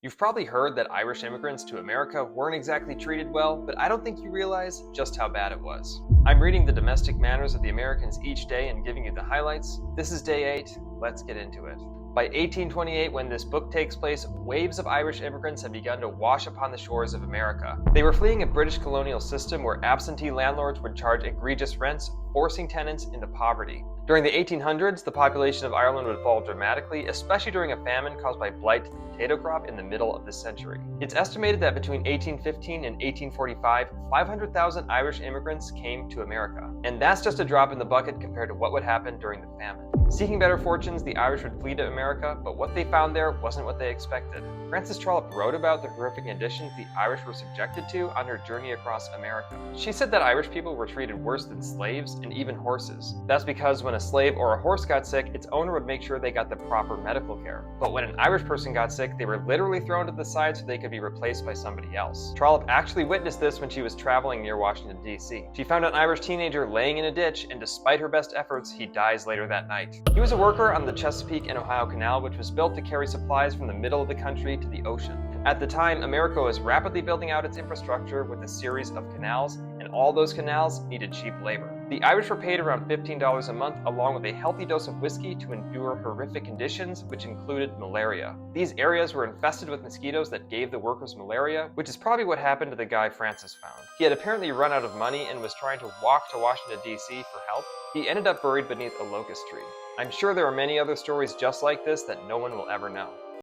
You've probably heard that Irish immigrants to America weren't exactly treated well, but I don't think you realize just how bad it was. I'm reading the domestic manners of the Americans each day and giving you the highlights. This is day 8. Let's get into it. By 1828, when this book takes place, waves of Irish immigrants had begun to wash upon the shores of America. They were fleeing a British colonial system where absentee landlords would charge egregious rents, forcing tenants into poverty. During the 1800s, the population of Ireland would fall dramatically, especially during a famine caused by blight to the potato crop in the middle of the century. It's estimated that between 1815 and 1845, 500,000 Irish immigrants came to America. And that's just a drop in the bucket compared to what would happen during the famine. Seeking better fortunes, the Irish would flee to America, but what they found there wasn't what they expected. Frances Trollope wrote about the horrific conditions the Irish were subjected to on her journey across America. She said that Irish people were treated worse than slaves and even horses. That's because when a slave or a horse got sick, its owner would make sure they got the proper medical care. But when an Irish person got sick, they were literally thrown to the side so they could be replaced by somebody else. Trollope actually witnessed this when she was traveling near Washington, D.C. She found an Irish teenager laying in a ditch, and despite her best efforts, he dies later that night. He was a worker on the Chesapeake and Ohio Canal, which was built to carry supplies from the middle of the country to the ocean. At the time, America was rapidly building out its infrastructure with a series of canals, and all those canals needed cheap labor. The Irish were paid around $15 a month, along with a healthy dose of whiskey to endure horrific conditions, which included malaria. These areas were infested with mosquitoes that gave the workers malaria, which is probably what happened to the guy Frances found. He had apparently run out of money and was trying to walk to Washington, D.C. for help. He ended up buried beneath a locust tree. I'm sure there are many other stories just like this that no one will ever know.